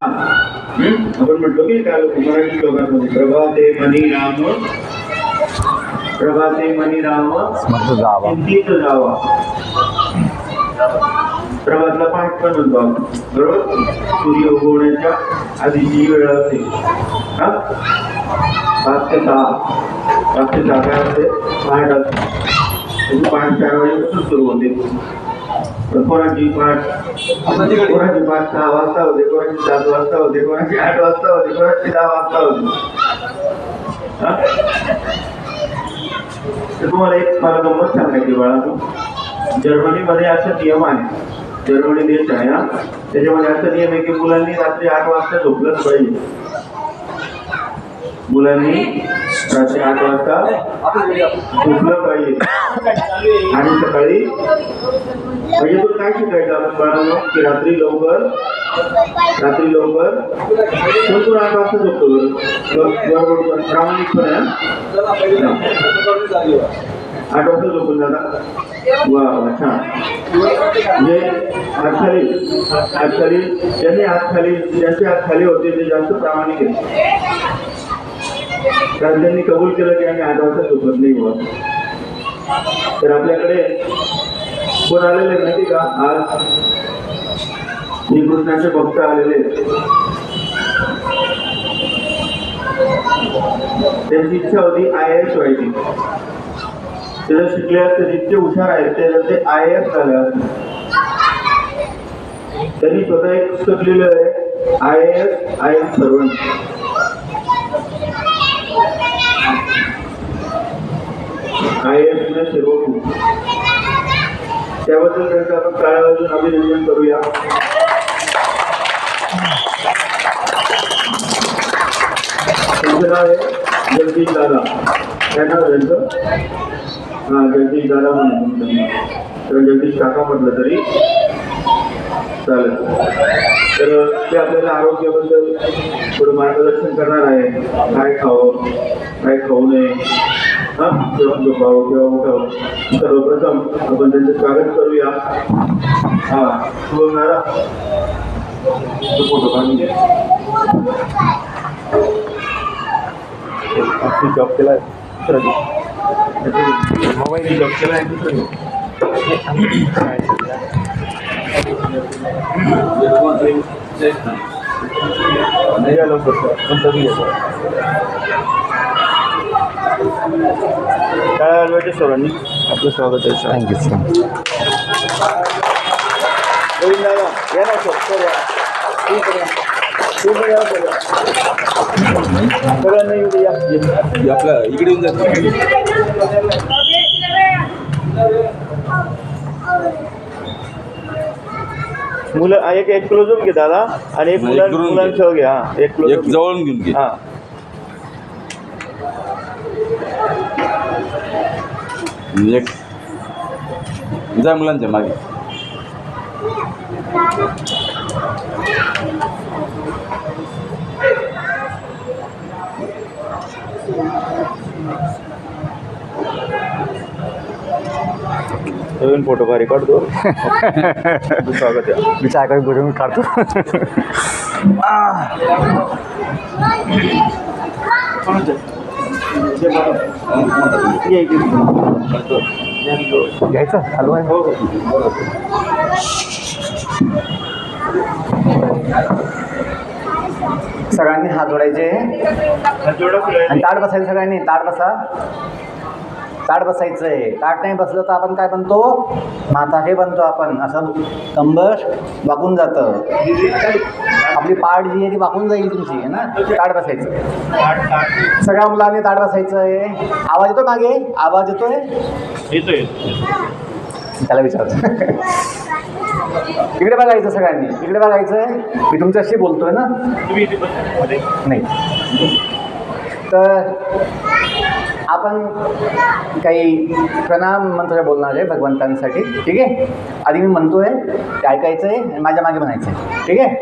आपण म्हटलो की काय मराठी श्लोकांमध्ये प्रभाते मनी राम चिंतित जावा. प्रभातला पहाट पण म्हणतो आपण, बरोबर. सूर्य उगवण्याच्या आधीची वेळ असते 5 ते 6. 5 ते 6 काय असते? पहाट असते. त्याची पहाट 4 वाजेपासून सुरू होते. कोणाची पहाट 6 वाजता होते, कोणाची 7 वाजता होते, कोणाची 8 वाजता होते, कोणाची 10 वाजता होते. तर तुम्हाला एक मला गंमत सांगायची बाळा. जर्मनीमध्ये असा नियम आहे, जर्मनी देश आहे ना, त्याच्यामध्ये असा नियम आहे की मुलांनी रात्री 8 वाजता झोपलंच पाहिजे. मुलांनी रात्री 8 वाजता झोपलं पाहिजे. आणि सकाळी म्हणजे तू काय शिकायचं आपण बाळांनो की रात्री लवकर कोण 8 वाजता झोपतो बरोबर प्रामाणिकपणे 8 वाजता झोपून जाता. वा छान. म्हणजे ज्यांचे हात खाली होते ते जास्त प्रामाणिक आहेत, कारण त्यांनी कबूल केलं की आम्ही 8 वाजता झोपत नाही बुवा. तर आपल्याकडे कोण आलेले माहिती का? आज श्रीकृष्णाचे भक्त आलेले. त्यांची इच्छा होती IAS व्हायची. ते जर शिकले असते, जितके हुशार आहेत ते IAS झाले असते. त्यांनी स्वतः एक पुस्तक लिहिलं आहे, I am servant. IAS ने सर्व. त्याबद्दल त्यांचं आपण टाळ्या वाजवून अभिनंदन करूया. त्यांचं नाव आहे जगदीश दादा. काय नाव आहे त्यांचं? जगदीश दादा म्हणून. तर जगदीश काका म्हटलं तरी चालेल. तर ते आपल्याला आरोग्याबद्दल थोडं मार्गदर्शन करणार आहे. काय खावं, काय खाऊ नये, केव्हा झोपावं, केव्हा उठावं. सर्वप्रथम आपण त्यांचं स्वागत करूया. बोलणारा फोटो काढून घ्या. जॉब केला आहे, मोबाईल जॉब केला आहे दुसरं नाही आलो काय आलवायचे सरांनी आपलं स्वागत आहे. Thank you sir. गोविंद दादा या ना सर सगळ्यांना येऊ द्या. आपलं इकडे येऊन जातं. मुलं एक क्लोजून घे दादा आणि एक मुलांसह घ्या. एक जवळून घेऊन घे. हां एक जा मुलांच्या मागे. नवीन फोटो भारी काढतो. स्वागत आहे. मी चाय काही बोलून काढतो. घ्यायचं हलवा. हो सगळ्यांनी हात जोडायचे आणि ताट बसायचं. सगळ्यांनी ताट बसा. ताट बसायचं आहे. ताट नाही बसलं तर आपण काय बनतो? माता हे बनतो आपण. असं कंबर वाकून जातं. आपली पाठ जी आहे ती वाकून जाईल तुमची आहे ना. ताट बसायचं. सगळ्या मुलांनी ताट बसायचं आहे. आवाज येतो मागे? आवाज येतोय? येतोय. त्याला विचारतो. इकडे बघायचं सगळ्यांनी. इकडे बघायचं. मी तुमच्याशी बोलतोय ना. नाही तर आपण काही प्रणाम मंत्र बोलणार आहे भगवंतांसाठी. ठीक आहे. आधी मी म्हणतोय ते ऐकायचं आहे आणि माझ्या मागे म्हणायचं आहे. ठीक आहे.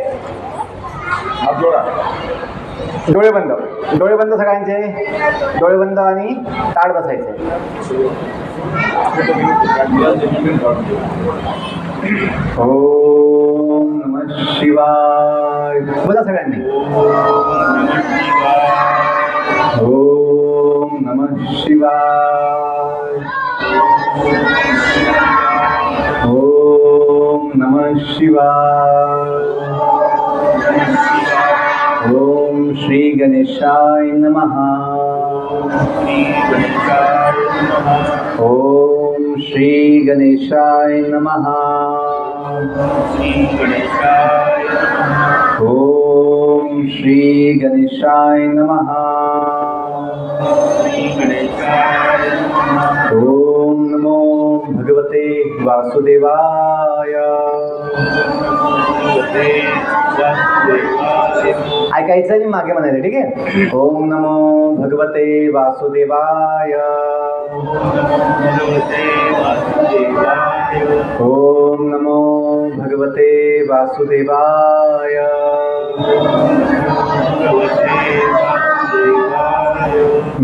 डोळे बंद. डोळे बंद सगळ्यांचे. डोळे बंद आणि ताट बसायचे. ओम नमः शिवाय. बोला सगळ्यांनी. ओम नमः शिवाय. ओम नमः शिवाय. ओम श्री गणेशाय नमः. ओम श्री गणेशाय नमः. ओम श्री गणेशाय नमः. ओम नमो भगवते वासुदेवाय. ऐकायचं आणि मागे म्हणायचं, ठीक आहे. ओम नमो भगवते वासुदेवाय. ओम नमो भगवते वासुदेवाय.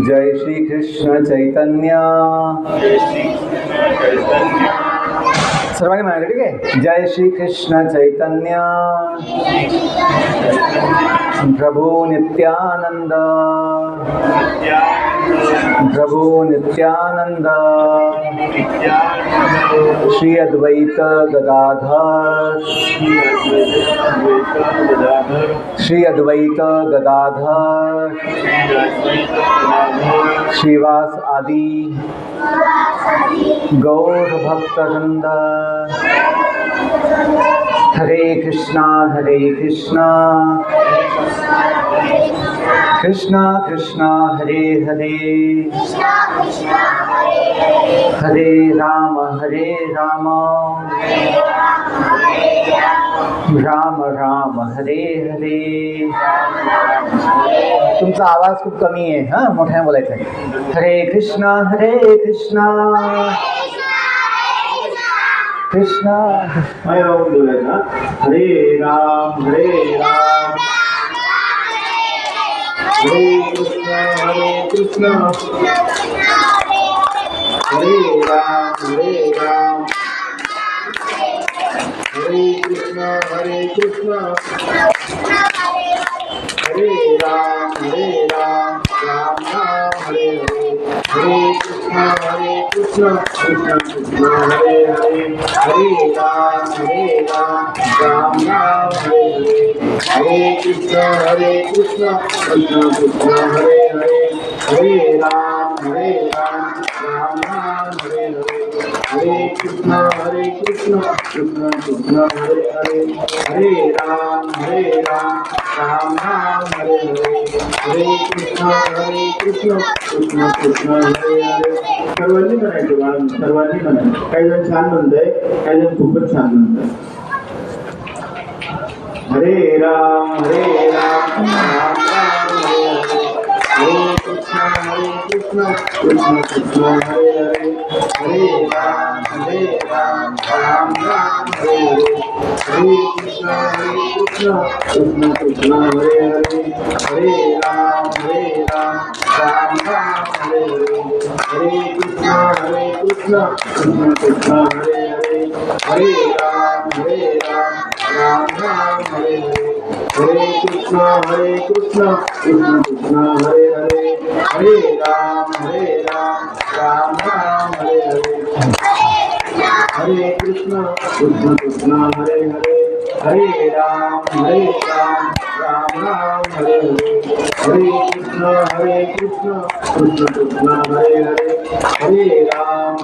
जय श्री कृष्ण चैतन्य. सर्वांनी म्हणाले, ठीक आहे. जय श्री कृष्ण चैतन्य प्रभु नित्यानंद. प्रभु नित्यानंद. श्री अद्वैत गदाधर. श्री अद्वैत गदाधर. श्रीवास आदि गौर भक्तवृंद. हरे कृष्णा कृष्णा कृष्णा हरे हरे. हरे राम राम राम हरे हरे. तुमचा आवाज खूप कमी आहे, हां, मोठ्याने बोलायचं आहे. हरे कृष्णा कृष्णा हरे राम हरे राम हरे कृष्णा हरे राम हरे कृष्णा हरे राम राम राम हरे कृष्णा कृष्णा कृष्णा हरे राम राम राम हरे कृष्णा कृष्णा कृष्णा हरे राम राम राम हरे कृष्णा कृष्णा कृष्णा हरे राम राम राम हरे कृष्णा कृष्णा कृष्णा हरे. सर्वांनी म्हणायचं बाळ, सर्वांनी म्हणायचं. काही जण छान म्हणतंय, काही जण खूपच छान म्हणतंय. हरे राम राम राम हरे कृष्णा कृष्णा कृष्णा हरे राम राम राम हरे कृष्णा कृष्णा कृष्णा हरे राम राम राम हरे कृष्णा कृष्णा कृष्णा हरे राम राम राम हरे कृष्णा कृष्णा कृष्णा हरे राम राम राम हरे कृष्णा कृष्णा हरे राम राम राम हरे कृष्णा कृष्णा कृष्णा हरे राम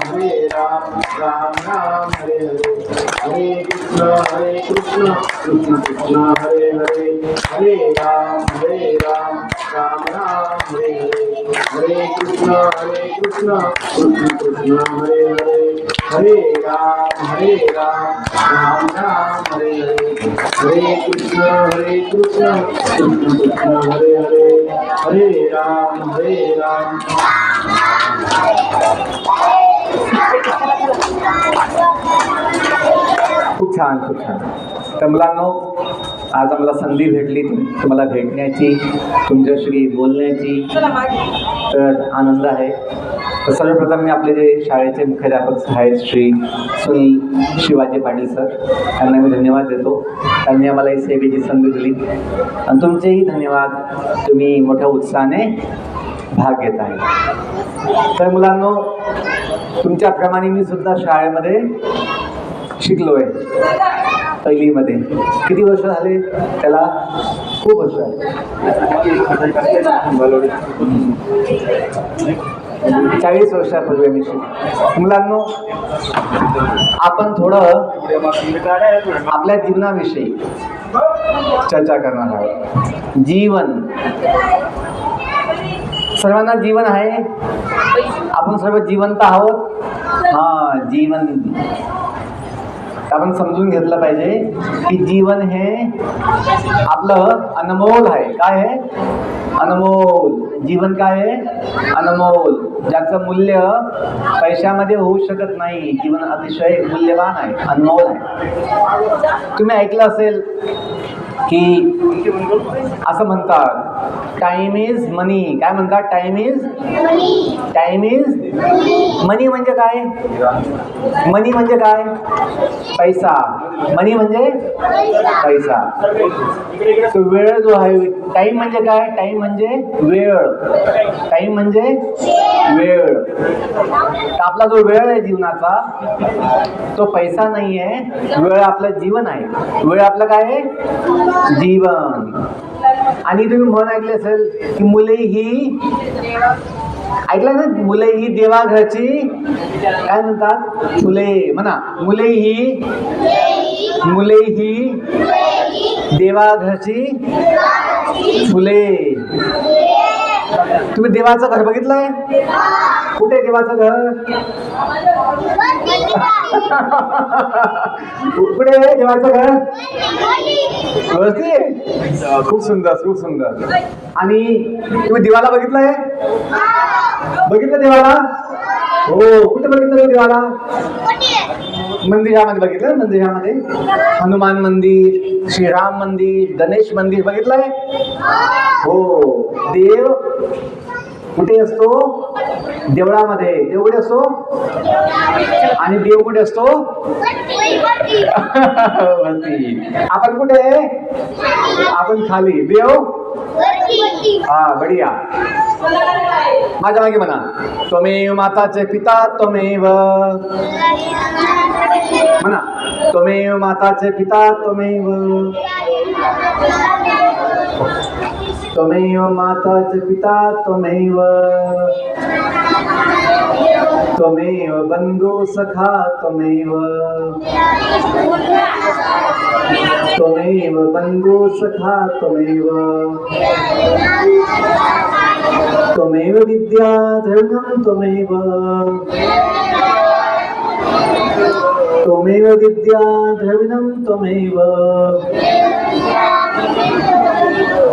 राम राम हरे कृष्णा कृष्णा कृष्णा हरे राम राम राम हरे कृष्णा कृष्णा कृष्णा हरे राम राम राम हरे कृष्णा कृष्णा कृष्णा हरे राम खूप छान. तर मुलांनो, आज आम्हाला संधी भेटली तुम्हाला भेटण्याची, तुमच्याशी बोलण्याची, तर आनंद आहे. तर सर्वप्रथम मी आपले जे शाळेचे मुख्याध्यापक आहेत श्री सुनील शिवाजी पाटील सर, त्यांना मी धन्यवाद देतो. त्यांनी आम्हाला ही सेवेची संधी दिली. आणि तुमचेही धन्यवाद, तुम्ही मोठ्या उत्साहाने भाग घेत आहे. तर मुलांनो, तुमच्याप्रमाणे मी सुद्धा शाळेमध्ये शिकलो आहे. पहिलीमध्ये किती वर्ष झाले त्याला? खूप वर्ष आहे. 40 वर्षापूर्वी मी शिकलो. मुलांनो, आपण थोडं आपल्या जीवनाविषयी चर्चा करणार आहोत. जीवन, सर्वांना जीवन आहे. आपण सर्व जिवंत आहोत. हां, जीवन आपण समजून घेतलं पाहिजे की जीवन हे आपलं अनमोल आहे. काय आहे? अनमोल. जीवन काय आहे? अनमोल, ज्याचं मूल्य पैशामध्ये होऊ शकत नाही. जीवन अतिशय मूल्यवान आहे, अनमोल आहे. तुम्ही ऐकलं असेल की असं म्हणतात, टाइम इज मनी. काय म्हणतात? टाइम इज मनी. म्हणजे काय? मनी म्हणजे काय? पैसा. मनी म्हणजे पैसा. तो वेळ जो आहे, टाइम म्हणजे काय? टाइम म्हणजे वेळ. टाइम म्हणजे वेळ. आपला जो वेळ आहे जीवनाचा, तो पैसा नाही आहे. वेळ आपलं जीवन आहे. वेळ आपलं काय आहे? जीवन. आणि तुम्ही म्हण ऐकले असेल की मुले ही, ऐकलं ना, मुले ही देवाघरची, काय म्हणतात? फुले. म्हणा, मुले ही देवाघरची फुले. तुम्ही देवाचं घर बघितलंय? कुठे देवाचं घर? कुठे आहे देवाचं घर? वरती. खूप सुंदर, खूप सुंदर. आणि तुम्ही देवाला बघितलंय? बघितलं देवाला? हो. कुठे बघितलं देवाला? मंदिरामध्ये बघितलं. मंदिरामध्ये हनुमान मंदिर, श्रीराम मंदिर, गणेश मंदिर बघितलंय? हो. देव कुठे असतो? देवळामध्ये. देव कुठे असतो? आणि देव कुठे असतो? वरती. आपण कुठे? आपण खाली. देव हा, बढिया. माझ्या मागे म्हणा, त्वमेव माताचे पिता त्वमेव. म्हणा, त्वमेव माताचे पिता त्वमेव. त्वमेव माताचे पिता त्वमेव. त्वमेव बंधु सखा त्वमेव. त्वमेव बंधु सखा त्वमेव. त्वमेव विद्या धर्मं त्वमेव. त्वमेव विद्या द्रविणं त्वमेव.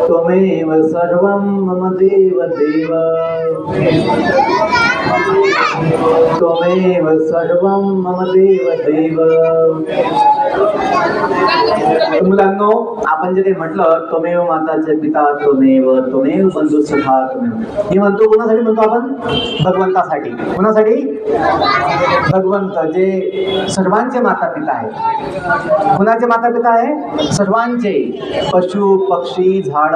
त्वमेव सर्वं मम देव देव. त्वमेव सर्वं मम देव देव. मुलांनो, आपण जे काही म्हटलं, त्वमेव माताचे पिता त्वमेव, त्वमेव बंधु सखा त्वमेव, हे म्हणतो कोणासाठी म्हणतो आपण? भगवंतासाठी. कोणासाठी? भगवंत, जे सर्वांचे माता पिता आहेत. कोणाचे माता पिता आहे? सर्वांचे. पशु पक्षी, झाड,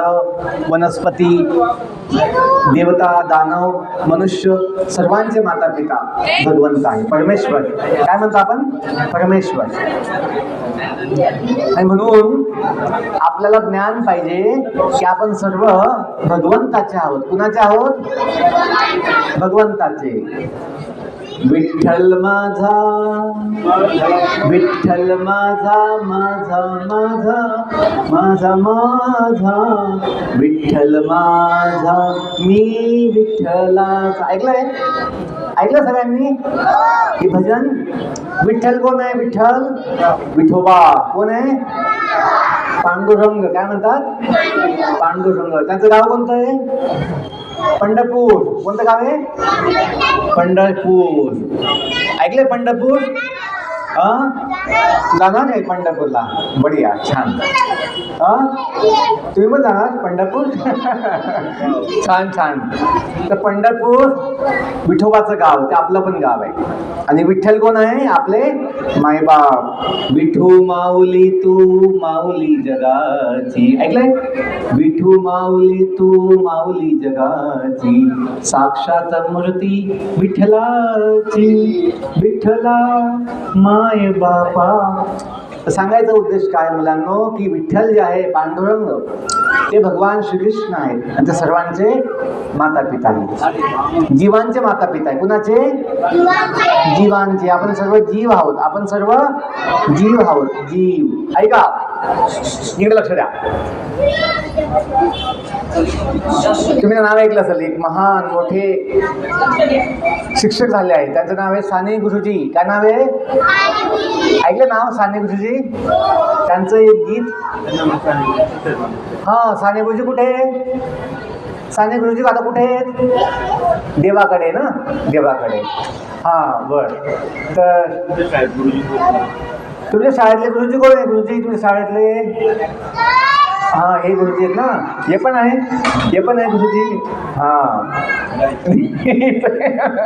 वनस्पती, देवता, दानव, मनुष्य, सर्वांचे माता पिता भगवंत आहे, परमेश्वर. काय म्हणतो आपण? परमेश्वर. आणि म्हणून आपल्याला ज्ञान पाहिजे की आपण सर्व भगवंताचे आहोत. कुणाचे आहोत? भगवंताचे. विठ्ठल माझा, विठ्ठल माझा, माझा माझा, माझा माझा, विठ्ठल माझा, मी विठ्ठलाचा. ऐकलंय? ऐकलं सगळ्यांनी? हे भजन. विठ्ठल कोण आहे? विठ्ठल विठोबा. कोण आहे? पांडुरंग. काय म्हणतात? पांडुरंग. त्यांचं गाव कोणतं आहे? पंढरपूर. कोणतं गाव आहे? पंढरपूर. ऐकले पंढरपूर? जाणार नाही पंढरपूरला? बढिया, छान. तुम्ही पण जाणार पंढरपूर? छान छान. तर पंढरपूर विठोबाचं गाव, ते आपलं पण गाव आहे. आणि विठ्ठल कोण आहे? आपले मायबाप. विठू माऊली तू माऊली जगाची. ऐकलंय? विठू माऊली तू माऊली जगाची, साक्षात मूर्ती विठ्ठलाची. विठ्ठला माय बापा. तर सांगायचा उद्देश काय मुलांनो, की विठ्ठल जे आहे, पांडुरंग, ते भगवान श्रीकृष्ण आहेत आणि ते सर्वांचे माता पिता आहेत. जीवांचे माता पिता आहे. कुणाचे? जीवांचे. आपण सर्व जीव आहोत. आपण सर्व जीव आहोत. जीव. ऐका, इकडे लक्ष द्या. तुम्ही नाव ऐकलं असेल, एक महान मोठे शिक्षक झाले आहेत, त्यांचं नाव आहे साने गुरुजी. काय नाव आहे? ऐकलं नाव साने गुरुजी? त्यांचं एक गीत. हा, साने गुरुजी कुठे? साने गुरुजी आता कुठे आहेत? देवाकडे ना, देवाकडे. हा, बर. तर तुमच्या शाळेतले गुरुजी कोण आहे? गुरुजी तुमच्या शाळेतले? हा, हे गुरुजी आहेत ना. हे पण आहे, हे पण आहे गुरुजी. हा,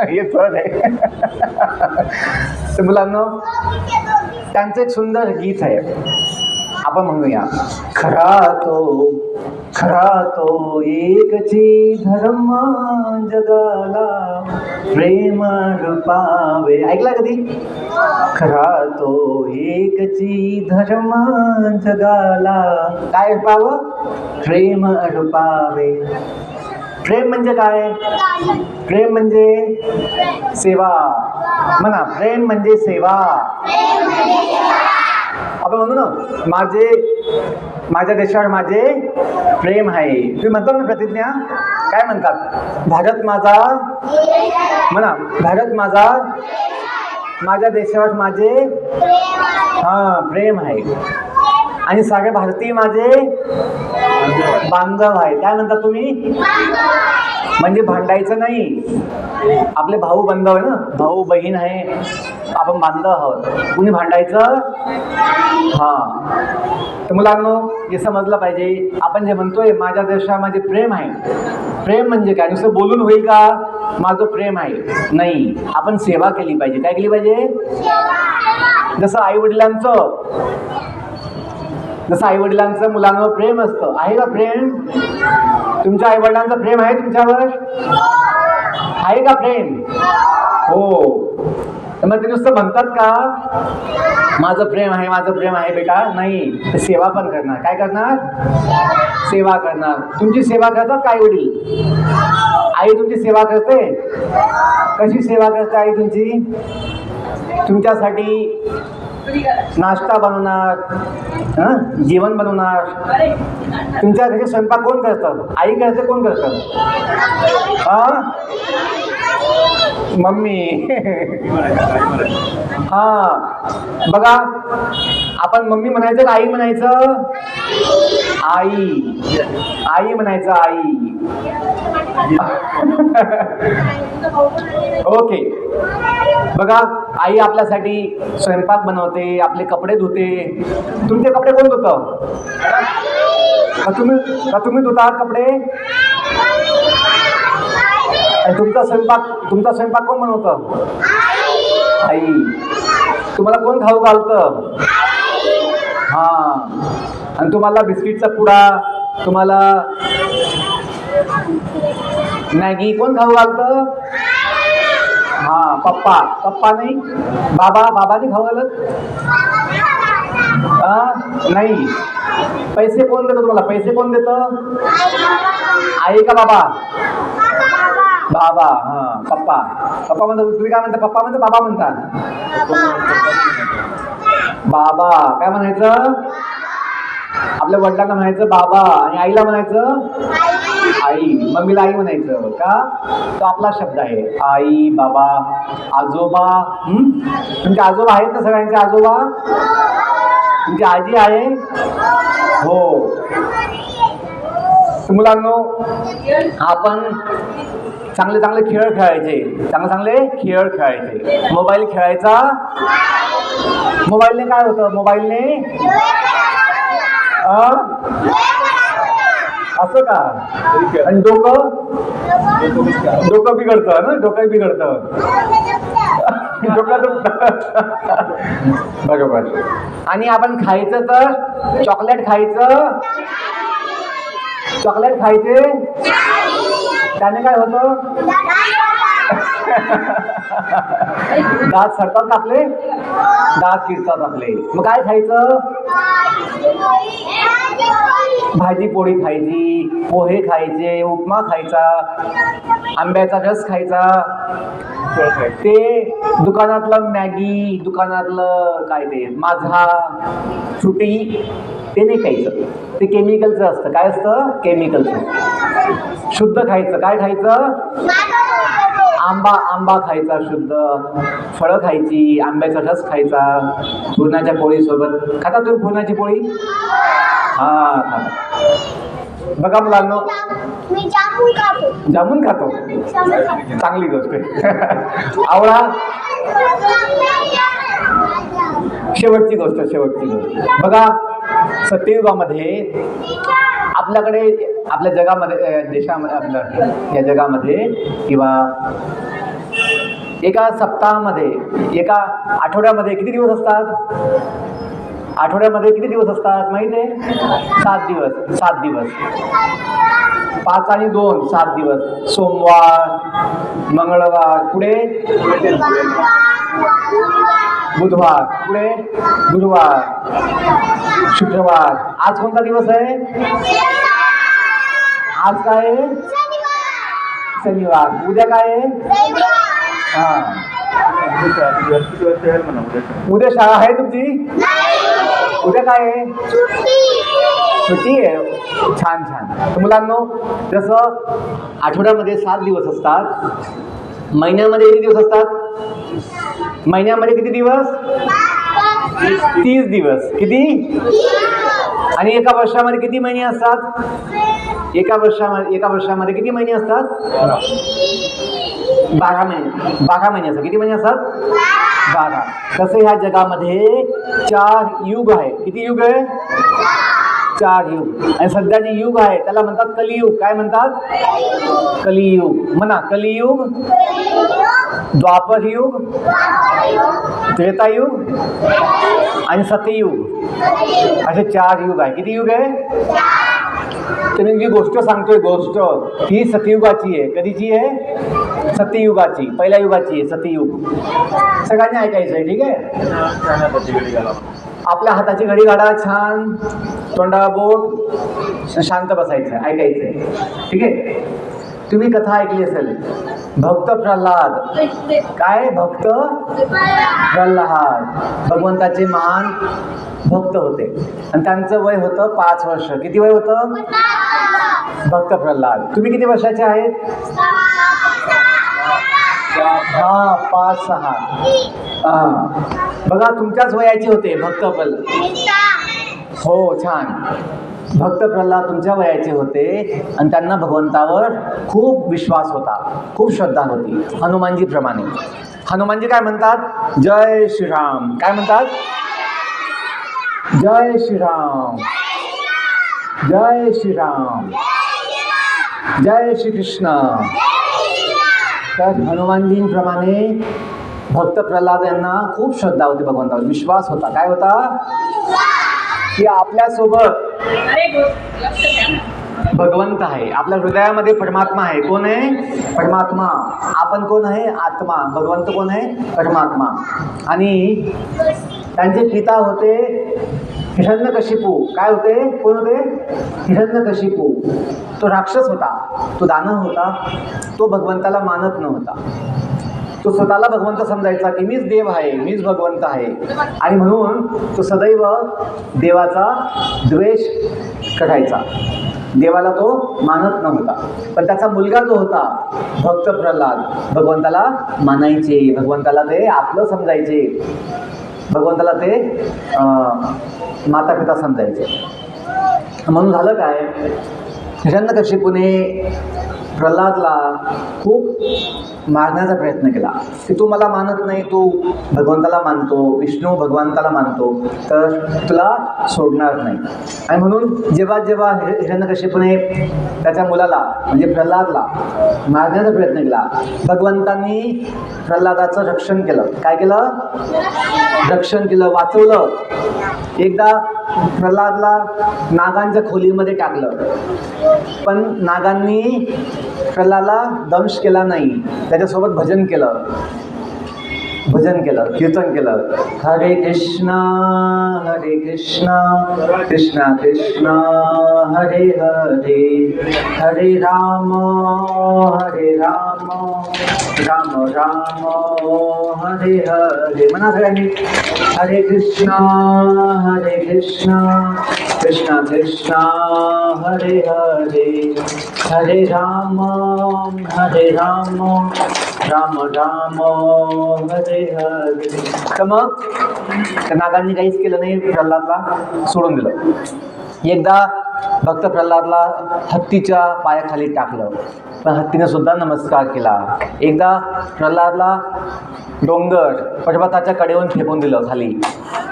हे पण आहे. तर मुलांनो, त्यांचं एक सुंदर गीत आहे, आपण म्हणूया. खरा तो एकची धर्म जगाला प्रेम रूपावे. ऐकला कधी? खरा तो एकची धर्म जगाला काय रूपावं? प्रेम रूपावे. प्रेम म्हणजे काय? प्रेम म्हणजे सेवा. म्हणा, प्रेम म्हणजे सेवा. आपण म्हणू ना, माझ्या देशावर माझे प्रेम आहे. तुम्ही म्हणतात ना प्रतिज्ञा, काय म्हणतात? भारत माझा. म्हणा, भारत माझा, माझ्या देशावर माझे प्रेम आहे. आणि सारे भारतीय माझे बांधव आहे. काय म्हणतात तुम्ही? म्हणजे भांडायचं नाही. आपले भाऊ बांधव आहे ना, भाऊ बहीण आहे, आपण बांधव आहोत. कुणी भांडायचं? हा. तर मुलांनो, हे समजलं पाहिजे. आपण जे म्हणतोय माझ्या देशामध्ये प्रेम आहे, प्रेम म्हणजे काय? नुसतं बोलून होईल का माझं प्रेम आहे? नाही, आपण सेवा केली पाहिजे. काय केली पाहिजे? जसं आईवडिलांचं मुलांवर प्रेम असतं. आहे का प्रेम? तुमच्या आईवडिलांचं प्रेम आहे तुमच्यावर? आहे का प्रेम? हो. तर मग ते नुसतं म्हणतात का माझं प्रेम आहे, माझं प्रेम आहे बेटा? नाही, सेवा पण करणार. काय करणार? सेवा करणार. तुमची सेवा करतात का आई वडील? आई तुमची सेवा करते? कशी सेवा करते आई तुमची? तुमच्यासाठी नाश्ता बनवणार, जेवण बनवणार. तुमच्या घरी स्वयंपाक कोण करतं? आई करते? कोण करतं? मम्मी. हा, बघा, आपण मम्मी म्हणायचं का आई म्हणायचं? आई म्हणायचं. आई. ओके. बघा, आई आपल्यासाठी स्वयंपाक बनवते, आपले कपडे धुते. तुमचे कपडे कोण धुतं? तुम्ही धुतात कपडे? आणि तुमचा स्वयंपाक कोण बनवतं? आई. तुम्हाला कोण खाऊ घालतं? हा. आणि तुम्हाला बिस्किटचा पुडा, तुम्हाला मॅगी कोण खाऊ घालतं? हा, पप्पा नाही? बाबा नाही खाऊ घालत? नाही. पैसे कोण देतं तुम्हाला? पैसे कोण देतं? आई का बाबा? बाबा. हा, पप्पा म्हणतात. तुम्ही काय म्हणता? पप्पा म्हणता बाबा म्हणतात? बाबा. काय म्हणायचं? आपल्या वडिलांना म्हणायचं बाबा, आणि आईला म्हणायचं आई. मम्मीला आई म्हणायचं का? तो आपला शब्द आहे. आई, बाबा, आजोबा. तुमचे आजोबा आहेत ना? सगळ्यांचे आजोबा? तुमची आजी आहे? हो. मुलांनो, आपण चांगले खेळ खेळायचे. चांगले खेळ खेळायचे. मोबाईल खेळायचा मोबाईलने काय होतं? मोबाईलने असं का? आणि डोकं बिघडतं ना, डोकं बिघडतं, डोकं दुखतं. बरोबर. आणि आपण खायचं तर चॉकलेट खायचं, चॉकलेट खायचे त्याने काय होतं? दात सडतात आपले, दात किडतात आपले. मग काय खायचं? भाजी पोळी खायची, पोहे खायचे, उपमा खायचा, आंब्याचा रस खायचा, ते दुकानातलं मॅगी, दुकानातलं काय ते माझा, फ्रुटी, ते नाही खायचं. ते केमिकलचं असतं. काय असतं? केमिकलचं. शुद्ध खायचं. काय खायचं? आंबा खायचा शुद्ध, फळं खायची, आंब्याचा रस खायचा, पुरणाच्या पोळीसोबत. खाता तुम्ही पुरणाची पोळी? हा खाता. बघा मुलांनो, जामून खातो, चांगली गोष्ट आहे. आवळा, शेवटची गोष्ट. बघा, सत्ययुगामध्ये आपल्याकडे, आपल्या जगामध्ये, देशामध्ये, आपल्या या जगामध्ये किंवा एका सप्ताहामध्ये, एका आठवड्यामध्ये किती दिवस असतात? आठवड्यामध्ये किती दिवस असतात माहिती आहे? 7 दिवस. 7 दिवस. 5 आणि 2 7 दिवस. सोमवार, मंगळवार, पुढे बुधवार, पुढे गुरुवार, शुक्रवार. आज कोणता दिवस आहे? आज काय आहे? शनिवार. उद्या काय आहे? उद्या शाळा आहे तुमची? उद्या काय आहे? सुट्टी आहे. छान. तर मुलांनो, जसं आठवड्यामध्ये 7 दिवस असतात, महिन्यामध्ये किती दिवस असतात? महिन्यामध्ये किती दिवस? 30 दिवस. किती? आणि एका वर्षामध्ये किती महिने असतात? एका वर्षामध्ये किती महिने असतात? 12 महिने. 12 महिने असतात. किती महिने असतात? 12. तसं ह्या जगामध्ये 4 युग आहे. किती युग आहे? 4 युग. आणि सध्या जे युग आहे त्याला म्हणतात कलियुग. काय म्हणतात? कलियुग. म्हणा, कलियुग, द्वापरयुग, त्रेतायुग आणि सत्ययुग, असे 4 युग आहे. किती युग आहे? तर मी जी गोष्ट सांगतोय, गोष्ट ही सत्ययुगाची आहे. कधीची आहे? सत्ययुगाची, पहिल्या युगाची आहे. सत्ययुग. सगळ्यांनी ऐकायचं आहे, ठीक आहे? आपल्या हाताची घडी काढा, छान, तोंडाला बोट, शांत बसायचं, ऐकायचं, ठीक आहे? तुम्ही कथा ऐकली असेल, भक्त प्रल्हाद. काय? भक्त प्रल्हाद भगवंताचे महान भक्त होते आणि त्यांचं वय होतं 5 वर्ष. किती वय होतं? भक्त प्रल्हाद. तुम्ही किती वर्षाचे आहेत? 5-6. बघा, तुमच्याच वयाचे होते भक्त प्रल्हाद. हो, छान. भक्त प्रल्हाद तुमच्या वयाचे होते आणि त्यांना भगवंतावर खूप विश्वास होता, खूप श्रद्धा होती, हनुमानजी प्रमाणे. हनुमानजी काय म्हणतात? जय श्रीराम. काय म्हणतात? जय श्रीराम, जय श्रीराम, जय श्रीकृष्ण. तर हनुमानजींप्रमाणे भक्त प्रल्हाद यांना खूप श्रद्धा होती, भगवंतावर विश्वास होता. काय होता? की आपल्यासोबत भगवंत आहे, आपल्या हृदयामध्ये परमात्मा आहे. कोण आहे? परमात्मा. आपण कोण आहे? आत्मा. भगवंत कोण आहे? परमात्मा. आणि त्यांचे पिता होते हिरण्यकशिपू. काय होते? कोण होते? हिरण्यकशिपू. तो राक्षस होता, तो दानव होता, तो भगवंताला मानत नव्हता. तो स्वतःला भगवंत समजायचा की मीच देव आहे, मीच भगवंत आहे. आणि म्हणून तो सदैव देवाचा द्वेष करायचा, देवाला तो मानत नव्हता. पण त्याचा मुलगा जो होता भक्त प्रल्हाद, भगवंताला मानायचे, भगवंताला ते आपलं समजायचे, भगवंताला ते माता पिता समजायचे. म्हणून झालं काय? हिरण्यकशिपूने प्रल्हादला खूप मारण्याचा प्रयत्न केला की तू मला मानत नाही, तू भगवंताला मानतो, विष्णू भगवंताला मानतो, तर तुला सोडणार नाही. आणि म्हणून जेव्हा जेव्हा हिरण्यकशिपूने त्याच्या मुलाला म्हणजे प्रल्हादला मारण्याचा प्रयत्न केला, भगवंतांनी प्रल्हादाचं रक्षण केलं. काय केलं? रक्षण केलं, वाचवलं. एकदा प्रल्हादला नागांच्या खोलीमध्ये टाकलं, पण नागांनी प्रल्हादला दंश केला नाही. त्याच्यासोबत भजन केलं, कीर्तन केलं. हरे कृष्णा कृष्णा कृष्णा हरे हरे, हरे राम राम राम हरे हरे. म्हणा सगळ्यांनी, हरे कृष्णा कृष्णा कृष्णा हरे हरे, हरे राम राम हरे हरे. तर मग त्या नागांनी काहीच केलं नाही, प्रल्हादला सोडून दिलं. एकदा भक्त प्रल्हादला हत्तीच्या पायाखाली टाकलं, पण हत्तीने सुद्धा नमस्कार केला. एकदा प्रल्हादला डोंगर पर्वताच्या कडेवरून फेकून दिलं खाली,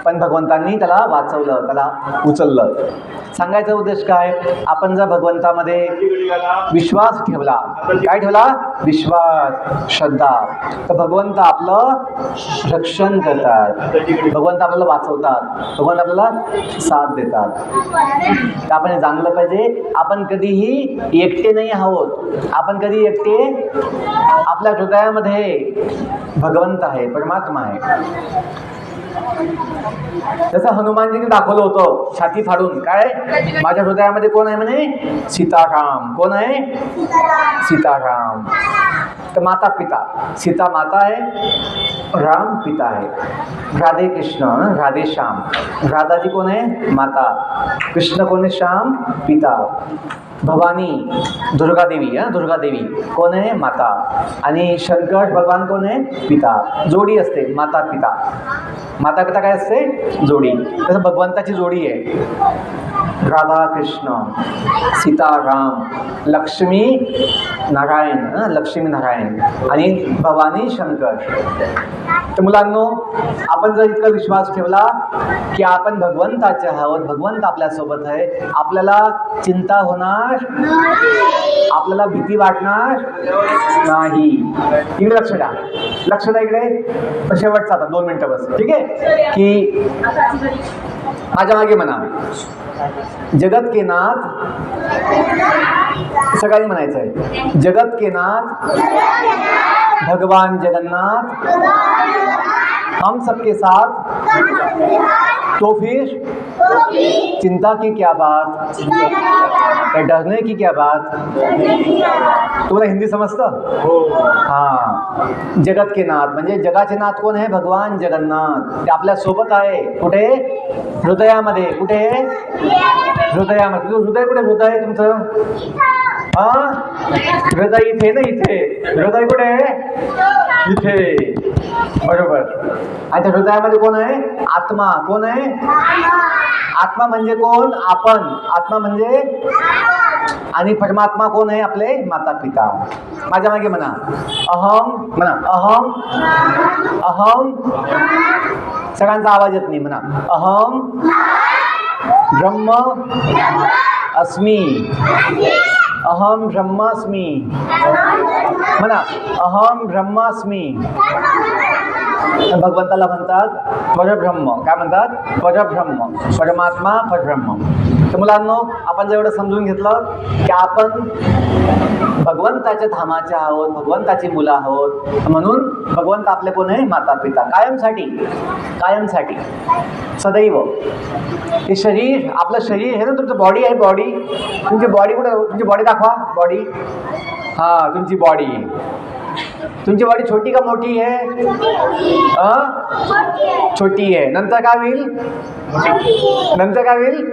पण भगवंतांनी त्याला वाचवलं, त्याला उचललं. सांगायचा उद्देश काय? आपण जर भगवंतामध्ये विश्वास ठेवला, काय ठेवला? विश्वास, श्रद्धा, तर भगवंत आपलं रक्षण करतात, भगवंत आपल्याला वाचवतात, भगवंत आपल्याला साथ देतात. तर आपण हे जाणलं पाहिजे. आपण कधीही एकटे नाही आहोत. आपण कधी एकटे, आपल्या हृदयामध्ये भगवंत आहे, परमात्मा आहे. जसं हनुमानजीने दाखवलं होतं छाती फाडून, काय? माझ्या हृदयामध्ये कोण आहे म्हणे? सीताराम. कोण आहे? सीताराम. तर माता पिता, सीता माता आहे, राम पिता आहे. राधे कृष्ण, राधे श्याम. राधाजी कोण आहे? माता. कृष्ण कोण आहे? श्याम पिता. भवानी दुर्गा देवी, दुर्गा देवी कोण आहे? माता. आणि शंकर भगवान कोण आहे? पिता. जोडी असते माता पिता. माता पिता काय असते? जोडी. तसं भगवंताची जोडी आहे, राधा कृष्ण, सीताराम, लक्ष्मी नारायण, लक्ष्मी नारायण आणि भवानी शंकर. तर मुलांनो, आपण जर इतका विश्वास ठेवला की आपण भगवंताचे आहोत, भगवंत आपल्यासोबत आहे, आपल्याला चिंता होणार, आपल्याला भीती वाटणार नाही. इकडे लक्ष द्या, लक्ष द्या इकडे. शेवटचा आता 2 मिनिटं बस, ठीक आहे? की माझ्या मागे म्हणा, जगत के नाथ, सगळ्यांनी म्हणायचं आहे, जगत के नाथ भगवान जगन्नाथ हम सबके साथ, तो फिर चिंता की क्या बात, डरने की क्या बात. तुम्हाला हिंदी समजतं? हां. जगत के नाथ म्हणजे जगाचे नाथ कोण आहे? भगवान जगन्नाथ. ते आपल्या सोबत आहे. कुठे? हृदयामध्ये. कुठे? हृदयामध्ये. हृदय कुठे? हृदय तुमचं हृदय इथे ना, इथे. हृदय कुठे आहे? इथे. बरोबर. आणि त्या हृदयामध्ये कोण आहे? आत्मा. कोण आहे? आत्मा म्हणजे कोण? आपण. आत्मा म्हणजे, आणि परमात्मा कोण आहे? आपले माता पिता. माझ्या मागे म्हणा, अहम. म्हणा, अहम. अहम. सगळ्यांचा आवाज येत नाही. म्हणा, अहम ब्रह्म अस्मी. अहम ब्रह्मास्मी. म्हणा, अहम ब्रह्मास्मी. भगवंताला म्हणतात परब्रह्म. काय म्हणतात? परब्रह्म. परमात्मा, परब्रह्म. तर मुलांनो, आपण जर एवढं समजून घेतलं की आपण भगवंताच्या धामाचे आहोत, भगवंताची मुलं आहोत, म्हणून भगवंत आपले कोण आहे? माता पिता. कायमसाठी. कायमसाठी, सदैव. हे शरीर, आपलं शरीर हे ना, तुमचं बॉडी आहे. बॉडी, तुमची बॉडी कुठे? तुमची बॉडी दाखवा. बॉडी. हां, तुमची बॉडी. तुमची बॉडी छोटी का मोठी आहे? छोटी आहे. नंतर काय होईल? नंतर काय होईल?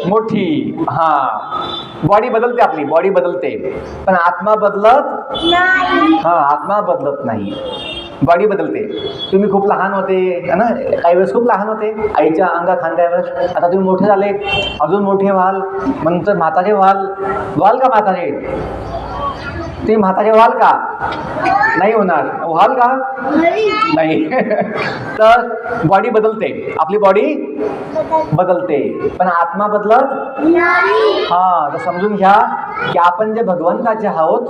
मोठी. हां, बॉडी बदलते, आपली बॉडी बदलते, पण आत्मा बदलत नाही. हां, आत्मा बदलत नाही, बॉडी बदलते. तुम्ही खूप लहान होते ना, काही वेळेस खूप लहान होते आईच्या अंगा खांद्यावर. आता तुम्ही मोठे झाले, अजून मोठे व्हाल, नंतर म्हातारे व्हाल. व्हाल का म्हातारे? तुम्ही म्हातारे व्हाल का? नाही होणार. व्हाल का? नाही. तर बॉडी बदलते, आपली बॉडी बदलते, पण आत्मा बदलत हा. तर समजून घ्या की आपण जे भगवंताचे आहोत,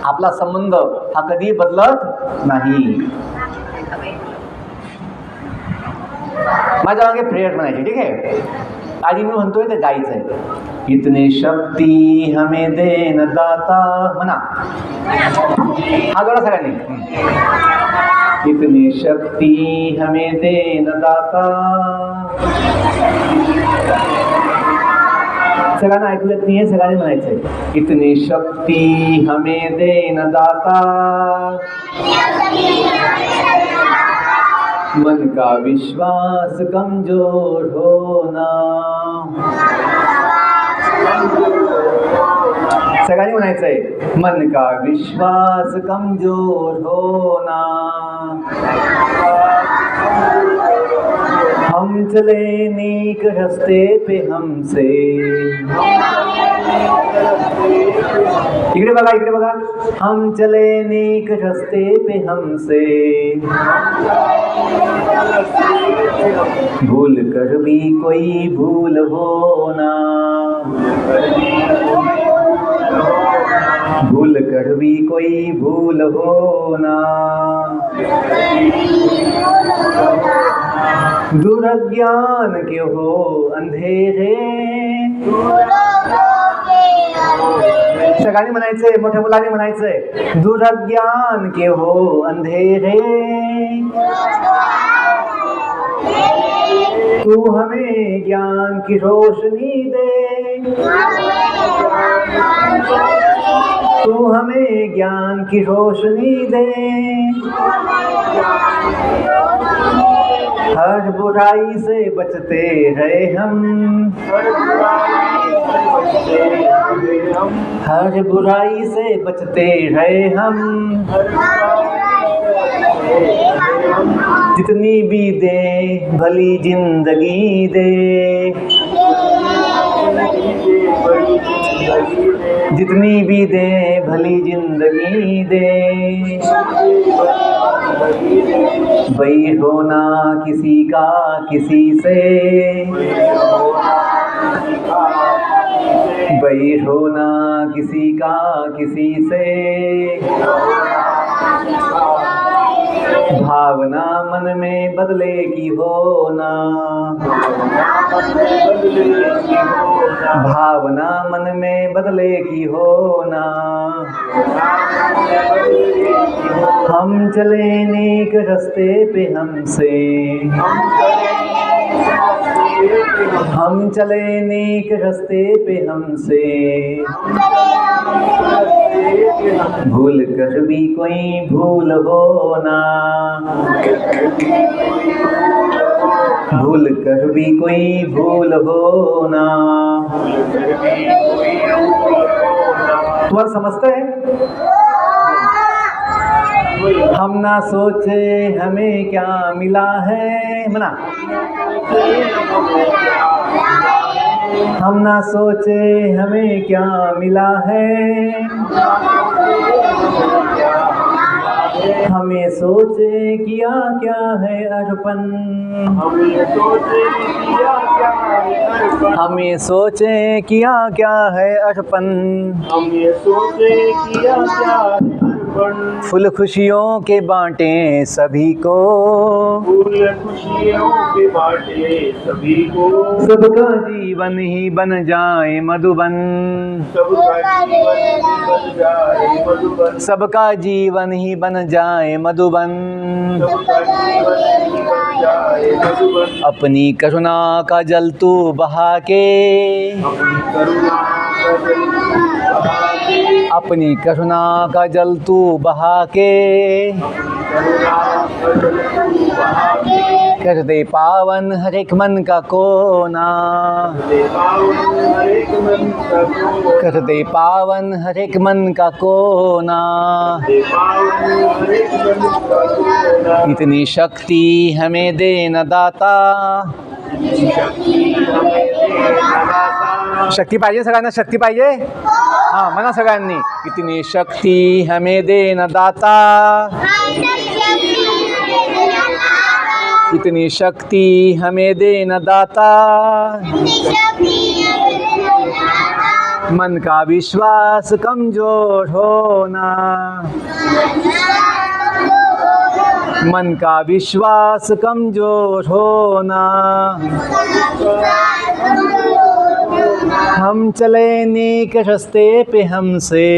आपला संबंध हा कधी बदलत नाही. माझ्या मागे प्रेयर म्हणायची, ठीक आहे. आधी मी म्हणतोय ते गायचं आहे. इतने शक्ती हमें देन दाता, म्हणा हा जोडा सगळ्यांनी. इतनी शक्ती हमें देन दाता. सगळ्यांना ऐकू येत नाहीये, सगळ्यांनी म्हणायचंय. इतनी शक्ती हमें देन दाता, मन का विश्वास कमजोर होना. सगळ्यांनी म्हणायचंय. मन का विश्वास कमजोर होना, हम चले नेक रास्ते पे हमसे. इकडे बघा, इकडे बघा. हम चले नेक रास्ते पे हमसे, भूल कर भी कोई भूल होना, भूल कर भी कोई भूल होना. दुरज्ञान के हो अंधेरे. सगळ्यांनी म्हणायचंय, मोठ्या मुलांनी म्हणायचंय. दुरज्ञान के हो अंधेरे, तू हमें ज्ञान की रोशनी दे, तू हमें ज्ञान की रोशनी दे. हर बुराई से बचते हैं हम, हर बुराई से बचते हैं हम. जितनी भी दे भली जिंदगी दे, जितनी भी दे भली जिंदगी दे. बैर होना किसी का किसी से, बैर होना किसी का किसी से. भावना मन में बदले की होना, भावना मन में बदले की होना. हम चले नेक रास्ते पे हमसे, हम चले नेक रास्ते पे हमसे, भूल कर भी कोई भूल होना, भूल कर भी कोई भूल होना. तुम्हाला समजतंय? हम ना सोचे हमें क्या मिला है, म्हणा. हम ना सोचे हमें क्या मिला है, हमें सोचे किया क्या है अर्पण, हमें सोचे किया क्या है अर्पण. फूल खुशियों के बांटे सभी को, फूल खुशियों के बांटे सभी को. सबका जीवन ही बन जाए मधुबन, सबका जीवन ही बन जाए मधुबन. अपनी करुणा का जल तू बहा के, अपनी करुणा का जल तू बहा के, कर दे पावन हर एक मन का कोना, कर दे पावन हर एक मन का कोना. इतनी शक्ति हमें दे न दाता. शक्ती पाहिजे सगळ्यांना, शक्ती पाहिजे. हाँ म्हणा सगळ्यांनी. इतनी शक्ति हमें देना दाता, इतनी शक्ति हमें देना दाता, मन का विश्वास कमजोर होना, मन का विश्वास कमजोर होना, हम चले नेक रास्ते पे हमसे,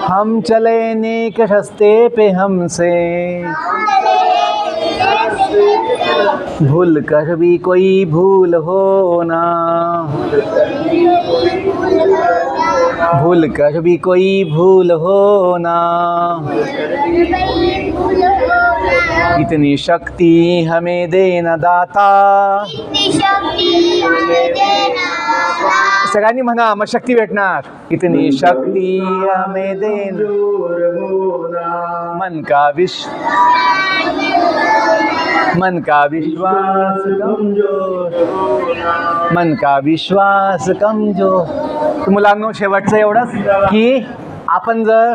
हम चले नेक रास्ते पे हमसे, भूल कर भी कोई भूल होना, भूल कर भी कोई भूल होना, इतनी शक्ति हमें देना दाता. सगळ्यांनी म्हणा, मग शक्ती भेटणार. इतनी शक्ति हमें देना, मन का विश्वास कमजोर, मन का विश्वास कमजोर. तर मुलांनो, शेवटचं एवढंच की आपण जर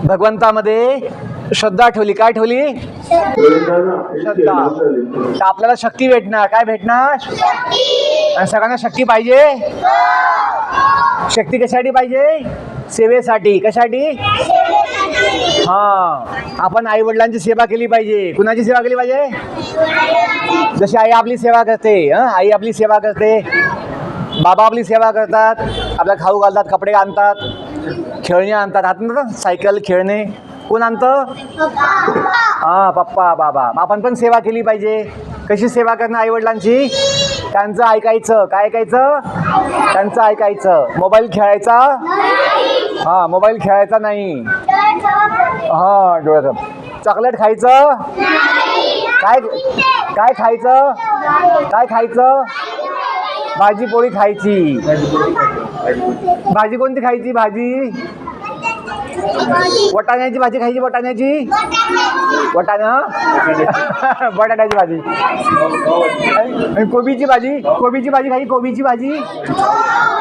भगवंतामध्ये श्रद्धा ठेवली, काय ठेवली? श्रद्धा, तर आपल्याला शक्ती भेटणार. काय भेटणार? आणि सगळ्यांना शक्ती पाहिजे. शक्ती कशासाठी पाहिजे? सेवेसाठी. कशासाठी? हां, आपण आई वडिलांची सेवा केली पाहिजे. कुणाची सेवा केली पाहिजे? जशी आई आपली सेवा करते, आई आपली सेवा करते, बाबा आपली सेवा करतात, आपल्या खाऊ घालतात, कपडे आणतात, खेळणी आणतात, आणतात सायकल, खेळणे. कोण आणतं? हां, पप्पा, बाबा. आपण पण सेवा केली पाहिजे. कशी सेवा करणं आई वडिलांची? त्यांचं ऐकायचं. काय ऐकायचं? त्यांचं ऐकायचं. मोबाईल खेळायचा? हां, मोबाईल खेळायचा नाही. हां, डोळ्यात. चॉकलेट खायचं? काय काय खायचं? काय खायचं? भाजी पोळी खायची. भाजी कोणती खायची? भाजी वटाण्याची भाजी खायची. वटाण्याची, बटाट्याची भाजी. कोबीची भाजी, कोबीची भाजी खायची. कोबीची भाजी,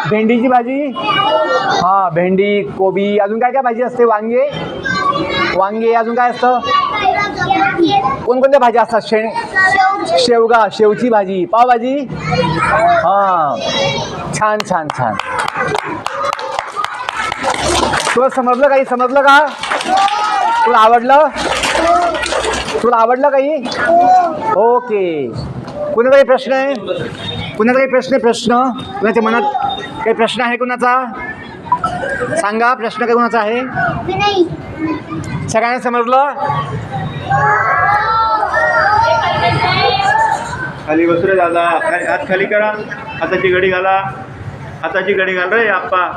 भेंडीची भाजी. हां, भेंडी, कोबी. अजून काय काय भाजी असते? वांगे, वांगे. अजून काय असतं? कोणकोणत्या भाज्या असतात? शेवगा, शेवची भाजी, पावभाजी. हां, छान छान छान. तुला समजलं काही? समजलं का? तुला आवडलं? तुला आवडलं काही? ओके. कुणाचा काही प्रश्न आहे? कुणाचा काही प्रश्न? कुणाच्या मनात काही प्रश्न आहे? कुणाचा? सांगा, प्रश्न काय कुणाचा आहे? सगळ्यांना समजलं? खाली बसू रे दादा. हात खाली करा. हाताची घडी घाला. हाताची घडी घाल रे आप्पा.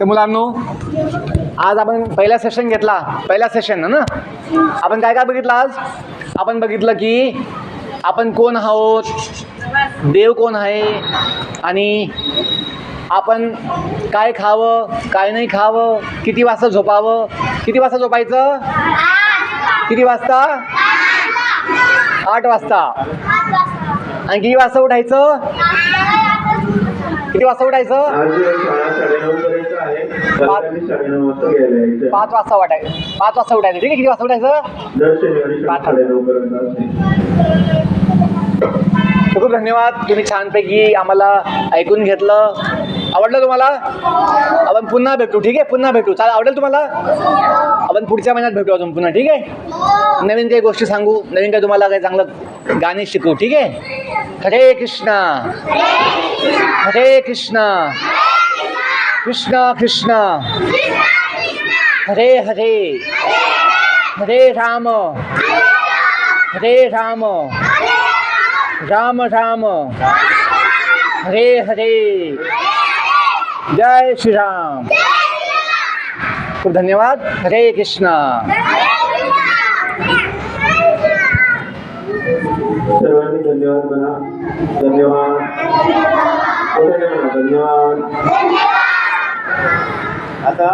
तर मुलांनो, आज आपण पहिला सेशन घेतला. पहिला सेशन ना, आपण काय काय बघितलं आज? आपण बघितलं की आपण कोण आहोत, देव कोण आहे, आणि आपण काय खावं, काय नाही खावं, किती वाजता झोपावं. किती वाजता झोपायचं? किती वाजता? 8 वाजता. आणि किती वाजता उठायचं? किती वाजता उठायचं? 5 वाजता उठायचं. 5 वाजता उठायचं. ठीक आहे. किती वाजता उठायचं? खूप धन्यवाद. तुम्ही छानपैकी आम्हाला ऐकून घेतलं. आवडलं तुम्हाला? आपण पुन्हा भेटू. ठीक आहे, पुन्हा भेटू. चालेल? आवडेल तुम्हाला? आपण पुढच्या महिन्यात भेटू अजून पुन्हा. ठीक आहे. नवीन काही गोष्टी सांगू, नवीन काही तुम्हाला काही चांगलं गाणी शिकू. ठीक आहे. हरे कृष्णा, हरे कृष्णा, कृष्णा कृष्णा, हरे हरे, हरे राम, हरे राम, राम राम, हरे हरे. जय श्री राम. खूप धन्यवाद. हरे कृष्णा. सर्वांनी धन्यवाद म्हणा. धन्यवाद. धन्यवाद. आता